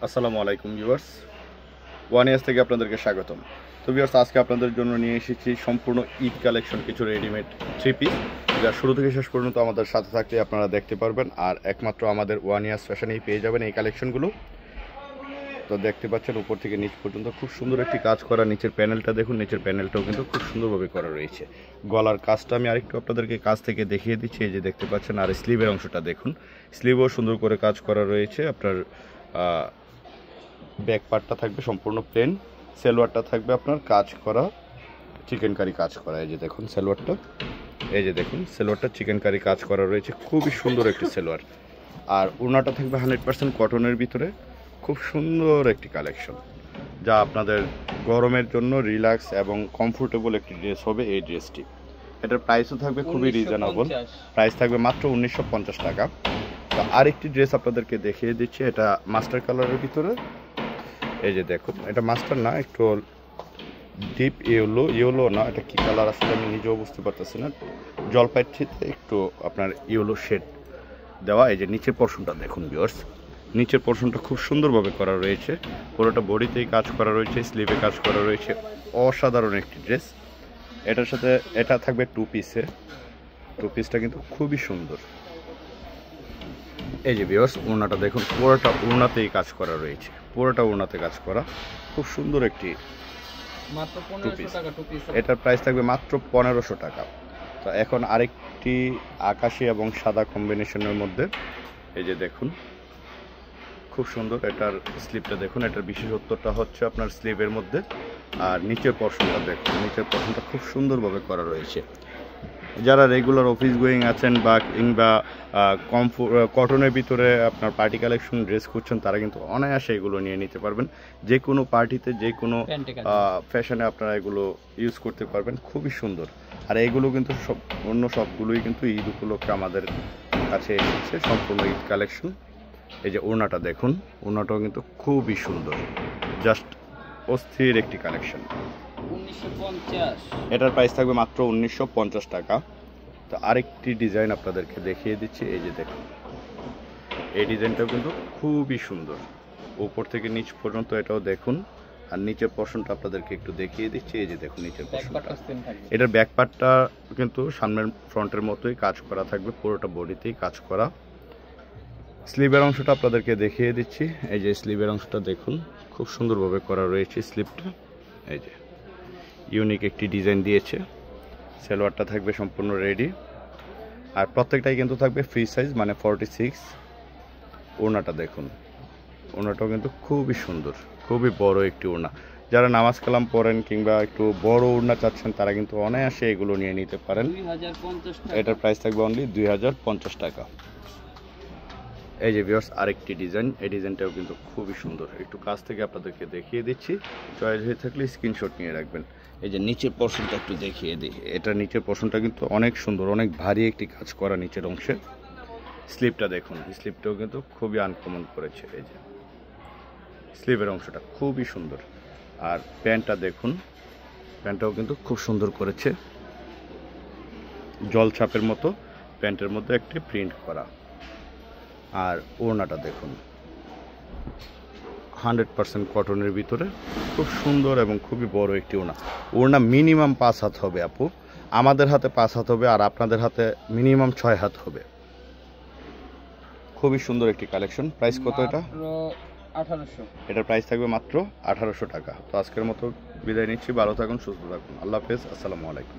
আসসালামু আলাইকুম viewers, one years থেকে আপনাদেরকে স্বাগতম। তো ভিউয়ার্স, আজকে আপনাদের জন্য নিয়ে এসেছি সম্পূর্ণ ঈদ কালেকশন কিছু রেডিমেড থ্রি পিস, যা শুরু থেকে শেষ পর্যন্ত আমাদের সাথে থাকতে আপনারা দেখতে পারবেন। আর একমাত্র আমাদের ওয়ান ইয়ার্স ফ্যাশনেই পেয়ে যাবেন এই কালেকশনগুলো। তো দেখতে পাচ্ছেন উপর থেকে নিচ পর্যন্ত খুব সুন্দর একটি কাজ করা। নিচের প্যানেলটা দেখুন, নিচের প্যানেলটাও কিন্তু খুব সুন্দরভাবে করা রয়েছে। গলার কাজটা আমি আরেকটু আপনাদেরকে কাছ থেকে দেখিয়ে দিচ্ছি, এই যে দেখতে পাচ্ছেন। আর স্লিভের অংশটা দেখুন, স্লিভও সুন্দর করে কাজ করা রয়েছে। আপনার ব্যাক পার্টটা থাকবে সম্পূর্ণ প্লেন, সালোয়ারটা থাকবে আপনার কাজ করা, চিকেন কারি কাজ করা। এই যে দেখুন সালোয়ারটা, এই যে দেখুন সালোয়ারটা চিকেন কারি কাজ করা রয়েছে, খুবই সুন্দর একটি সালোয়ার। আর ওড়নাটা থাকবে 100% কটনের ভিতরে, খুব সুন্দর একটি কালেকশন, যা আপনাদের গরমের জন্য রিল্যাক্স এবং কমফোর্টেবল একটি ড্রেস হবে এই ড্রেসটি। এটার প্রাইসও থাকবে খুবই রিজনেবল, প্রাইস থাকবে মাত্র 1950 টাকা। তো আরেকটি ড্রেস আপনাদেরকে দেখিয়ে দিচ্ছি, এটা মাস্টার কালারের ভিতরে। এই যে দেখুন, এটা মাস্টার না, একটু ডিপ ইয়েলো না, এটা কি কালার আসলে আমি নিজেও বুঝতে পারতেছি না। জলপাইটিতে একটু আপনার ইয়েলো শেড দেওয়া। এই যে নিচের পোর্শনটা দেখুন ভিউয়ার্স, নিচের পোর্শনটা খুব সুন্দরভাবে করা রয়েছে, পুরোটা বডিতেই কাজ করা রয়েছে, স্লিভে কাজ করা রয়েছে। অসাধারণ একটি ড্রেস। এটার সাথে এটা থাকবে টু পিসটা কিন্তু খুবই সুন্দর। এই যে ভিউয়ার্স, ওড়নাটা দেখুন, পুরোটা ওড়নাতেই কাজ করা রয়েছে, পুরোটা ওড়নাতে কাজ করা, খুব সুন্দর একটি টু পিস। এটার প্রাইস থাকবে মাত্র 1500 টাকা। তো এখন আরেকটি আকাশি এবং সাদা কম্বিনেশনের মধ্যে, এই যে দেখুন খুব সুন্দর। এটার স্লিভটা দেখুন, এটার বিশেষত্বটা হচ্ছে আপনার স্লিভের মধ্যে। আর নিচের পোর্শনটা দেখুন, নিচের পোর্শনটা খুব সুন্দরভাবে করা রয়েছে। যারা রেগুলার অফিস গোয়িং আছেন বা কিংবা কটনের ভিতরে আপনার পার্টি কালেকশন ড্রেস খুঁজছেন, তারা কিন্তু অনায়াসে এগুলো নিয়ে নিতে পারবেন। যে কোনো পার্টিতে, যে কোনো ফ্যাশনে আপনারা এগুলো ইউজ করতে পারবেন, খুবই সুন্দর। আর এগুলো কিন্তু অন্য সবগুলোই কিন্তু ঈদ উপলক্ষে আমাদের কাছে এসেছে, সম্পূর্ণ ঈদ কালেকশন। এই যে ওড়নাটা দেখুন, ওড়নাটাও কিন্তু খুবই সুন্দর, জাস্ট অস্থির একটি কালেকশন। 1950। এটার প্রাইস থাকবে মাত্র 1950 টাকা। তো আরেকটি ডিজাইন আপনাদেরকে দেখিয়ে দিচ্ছি, এই যে দেখুন, এই ডিজাইনটাও কিন্তু খুবই সুন্দর, উপর থেকে নিচ পর্যন্ত এটাও দেখুন। আর নিচের পোর্শনটা আপনাদেরকে একটু দেখিয়ে দিচ্ছি, এই যে দেখুন নিচের পোর্শনটা। এটার ব্যাক পার্টটা কিন্তু সামনের ফ্রন্টের মতোই কাজ করা থাকবে, পুরোটা বডিতেই কাজ করা। স্লিভের অংশটা আপনাদেরকে দেখিয়ে দিচ্ছি, এই যে স্লিভের অংশটা দেখুন, খুব সুন্দরভাবে করা রয়েছে স্লিভটা। এই যে ইউনিক একটি ডিজাইন দিয়েছে। সালোয়ারটা থাকবে সম্পূর্ণ রেডি, আর প্রত্যেকটাই কিন্তু থাকবে ফ্রি সাইজ, মানে 46। ওড়নাটা দেখুন, ওড়নাটাও কিন্তু খুবই সুন্দর, খুবই বড় একটি ওড়না। যারা নামাজ কালাম পড়েন কিংবা একটু বড় ওড়না চাচ্ছেন, তারা কিন্তু অনায়াসে এগুলো নিয়ে নিতে পারেন। 2050 টাকা। এটার প্রাইস থাকবে অনলি 2050 টাকা। এই যে ভিউয়ার্স, আরেকটি ডিজাইন, এই ডিজাইনটাও কিন্তু খুবই সুন্দর। একটু কাছ থেকে আপনাদেরকে দেখিয়ে দিচ্ছি, চয়েস হয়ে থাকলে স্ক্রিনশট নিয়ে রাখবেন। এই যে নিচের পোর্শনটা একটু দেখিয়ে দিই, এটা নিচের পোর্শনটা কিন্তু অনেক সুন্দর, অনেক ভারী একটি কাজ করা নিচের অংশে। স্লিভটা দেখুন, স্লিভটাও কিন্তু খুবই আনকমন করেছে। এই যে স্লিভের অংশটা খুবই সুন্দর। আর প্যান্টটা দেখুন, প্যান্টটাও কিন্তু খুব সুন্দর করেছে, জল ছাপের মতো প্যান্টের মধ্যে একটি প্রিন্ট করা। আর ওড়নাটা দেখুন, 100% কটনের ভিতরে, খুব সুন্দর এবং খুবই বড় একটি ওড়না। ওড়না মিনিমাম 5 হাত হবে আপু, আমাদের হাতে 5 হাত হবে, আর আপনাদের হাতে মিনিমাম 6 হাত হবে। খুবই সুন্দর একটি কালেকশন। প্রাইস কত এটা? 1800। এটার প্রাইস থাকবে মাত্র 1800 টাকা। তো আজকের মতো বিদায় নিচ্ছি, ভালো থাকুন, সুস্থ থাকুন, আল্লাহ হাফেজ, আসসালামু আলাইকুম।